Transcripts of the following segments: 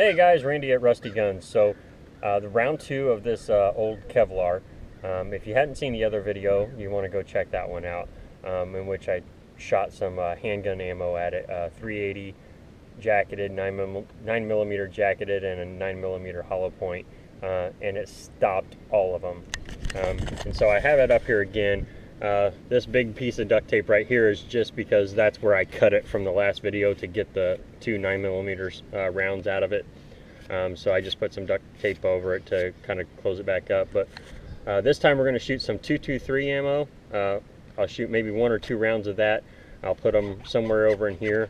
Hey guys, Randy at Rusty Guns. So the round 2 of this old Kevlar. If you hadn't seen the other video, you want to go check that one out, in which I shot some handgun ammo at it, 380 jacketed, 9mm jacketed, and a 9mm hollow point, and it stopped all of them. And so I have it up here again. This big piece of duct tape right here is just because that's where I cut it from the last video to get the 2 9mm rounds out of it. So I just put some duct tape over it to kind of close it back up. But this time we're going to shoot some 223 ammo. I'll shoot maybe 1 or 2 rounds of that. I'll put them somewhere over in here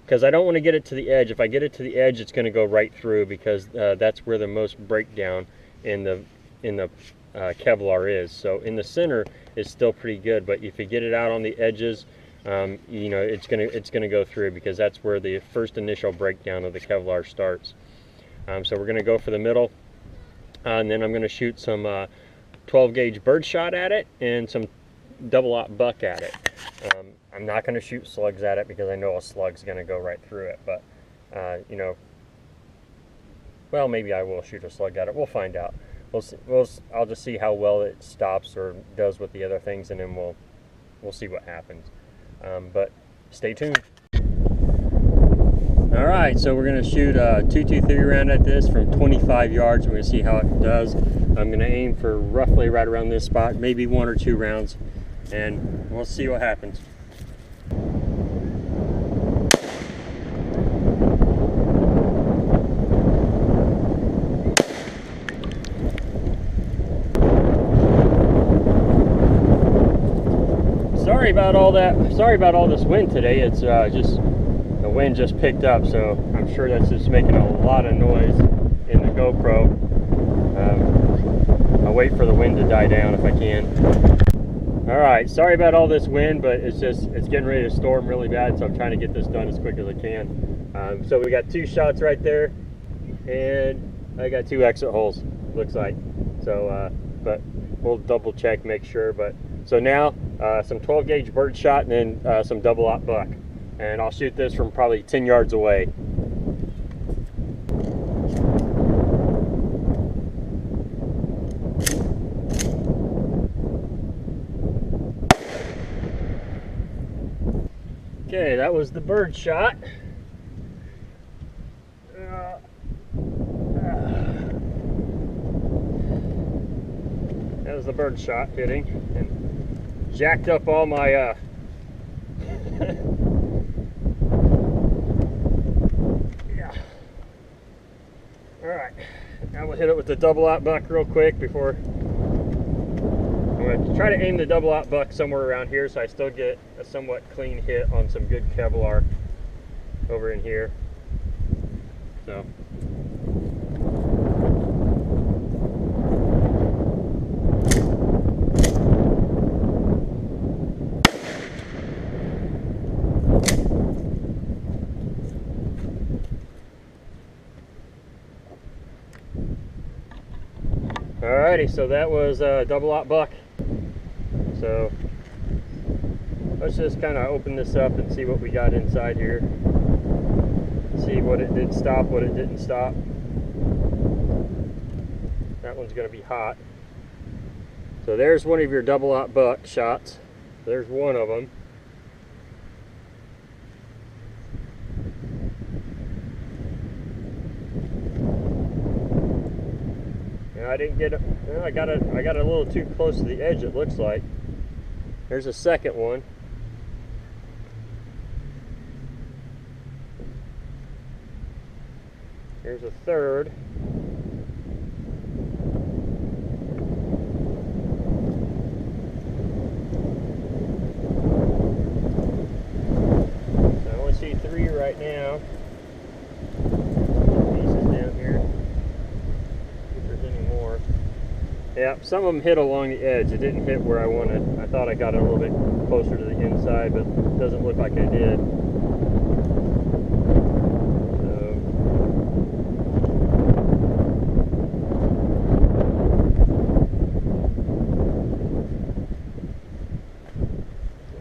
because I don't want to get it to the edge. If I get it to the edge, it's going to go right through because that's where the most breakdown in the Kevlar is. So in the center is still pretty good, but if you get it out on the edges, you know, it's gonna go through because that's where the first initial breakdown of the Kevlar starts. So we're gonna go for the middle, and then I'm gonna shoot some 12 gauge birdshot at it and some double-aught buck at it. I'm not gonna shoot slugs at it because I know a slug's gonna go right through it, but you know, well, maybe I will shoot a slug at it. We'll find out. I'll just see how well it stops or does with the other things, and then we'll see what happens. But stay tuned. All right, so we're gonna shoot a 223 round at this from 25 yards. We're gonna see how it does. I'm gonna aim for roughly right around this spot, maybe 1 or 2 rounds, and we'll see what happens. Sorry about all this wind today. It's just the wind just picked up, so I'm sure that's just making a lot of noise in the GoPro. I'll wait for the wind to die down if I can. All right, sorry about all this wind, but it's getting ready to storm really bad, so I'm trying to get this done as quick as I can. So we got 2 shots right there, and I got 2 exit holes, looks like. So, but we'll double check, make sure. But so now some 12 gauge bird shot and then some double-aught buck, and I'll shoot this from probably 10 yards away. Okay, that was the bird shot. That was the bird shot hitting and jacked up all my yeah. All right, now we'll hit it with the double-aught buck real quick before. I'm going to try to aim the double-aught buck somewhere around here so I still get a somewhat clean hit on some good Kevlar over in here. So. Alrighty, so that was a double-aught buck. So let's just kind of open this up and see what we got inside here. See what it did stop, what it didn't stop. That one's going to be hot. So there's one of your double-aught buck shots. There's one of them. I didn't get it. Well, I got it a little too close to the edge, it looks like. There's a second one. Here's a third. I only see 3 right now. Yeah, some of them hit along the edge. It didn't hit where I wanted. I thought I got it a little bit closer to the inside, but it doesn't look like I did. So.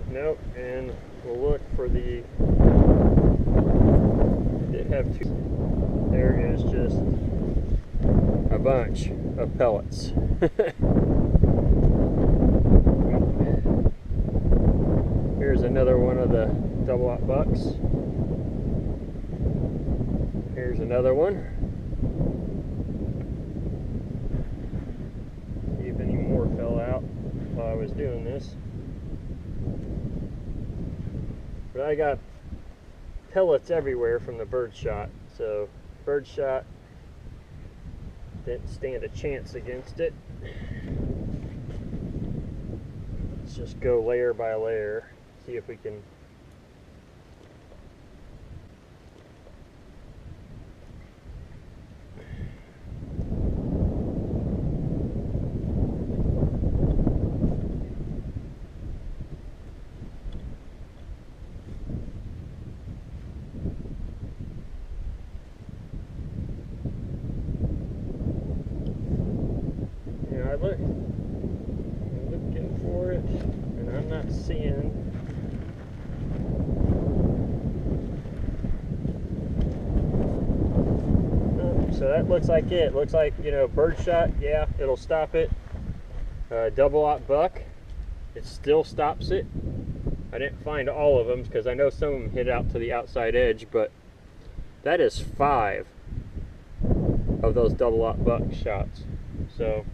Nope, and we'll look for the, it did have 2, there it is. just a bunch of pellets. Here's another one of the double-aught bucks. Here's another one. See if any more fell out while I was doing this. But I got pellets everywhere from the bird shot, so bird shot didn't stand a chance against it. Let's just go layer by layer, see if we can. I'm looking for it, and I'm not seeing. Oh, so that looks like it. Looks like, you know, bird shot, yeah, it'll stop it. Double-aught buck, it still stops it. I didn't find all of them because I know some of them hit out to the outside edge, but that is 5 of those double-aught buck shots. So.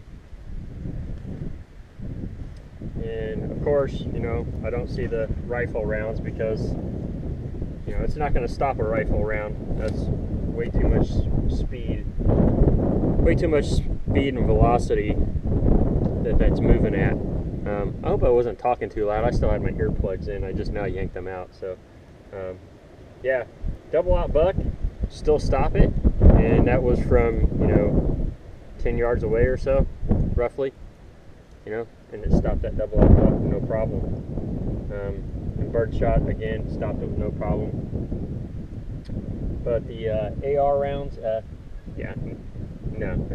And of course, you know, I don't see the rifle rounds because, you know, it's not going to stop a rifle round. That's way too much speed. Way too much speed and velocity that's moving at. I hope I wasn't talking too loud. I still had my earplugs in. I just now yanked them out. So, yeah, double-aught buck, still stop it. And that was from, you know, 10 yards away or so, roughly. You know, and it stopped that double-aught buck, no problem. And bird shot, again, stopped it with no problem. But the AR rounds, yeah, no.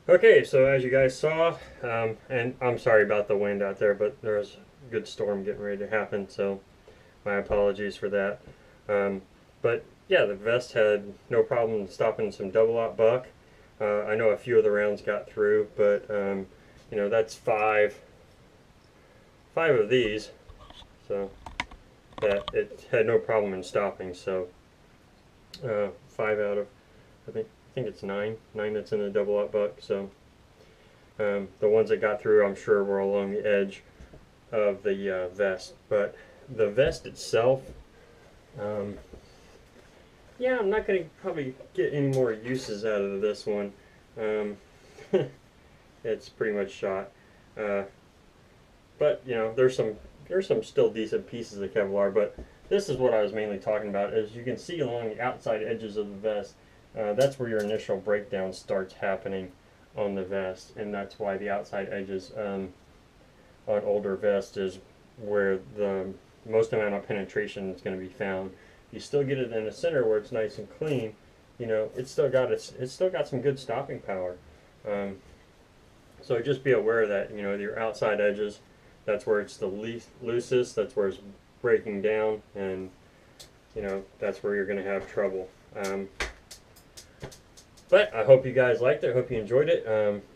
Okay, so as you guys saw, and I'm sorry about the wind out there, but there was a good storm getting ready to happen, so my apologies for that. But yeah, the vest had no problem stopping some double-aught buck. I know a few of the rounds got through, but you know, that's five of these, so that it had no problem in stopping. So 5 out of, I think it's 9 that's in the double-aught buck. So the ones that got through, I'm sure, were along the edge of the vest. But the vest itself, yeah, I'm not going to probably get any more uses out of this one. It's pretty much shot. But you know, there's some still decent pieces of Kevlar. But this is what I was mainly talking about. As you can see along the outside edges of the vest, that's where your initial breakdown starts happening on the vest, and that's why the outside edges on older vests is where the most amount of penetration is going to be found. You still get it in the center where it's nice and clean. You know, it's still got some good stopping power. So just be aware that, you know, your outside edges, that's where it's the loosest, that's where it's breaking down, and you know, that's where you're going to have trouble. But I hope you guys liked it. I hope you enjoyed it.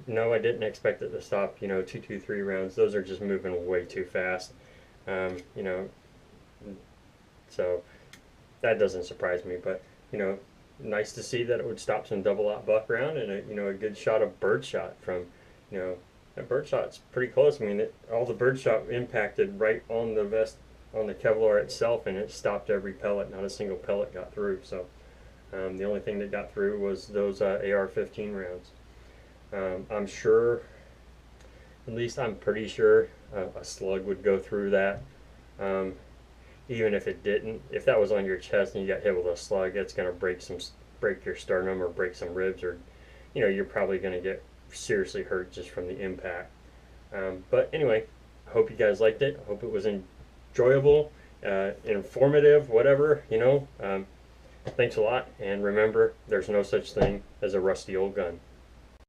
No, I didn't expect it to stop, you know, 223 rounds. Those are just moving way too fast. You know, so that doesn't surprise me, but you know, nice to see that it would stop some double-aught buck round, and you know, a good shot of bird shot from, you know, that bird shot's pretty close. I mean, all the bird shot impacted right on the vest, on the Kevlar itself, and it stopped every pellet. Not a single pellet got through. So the only thing that got through was those AR-15 rounds. I'm sure, at least I'm pretty sure, a slug would go through that. Even if it didn't, if that was on your chest and you got hit with a slug, it's going to break your sternum or break some ribs, or you know, you're probably going to get seriously hurt just from the impact. But anyway, I hope you guys liked it. I hope it was enjoyable, informative, whatever, you know. Thanks a lot, and remember, there's no such thing as a rusty old gun.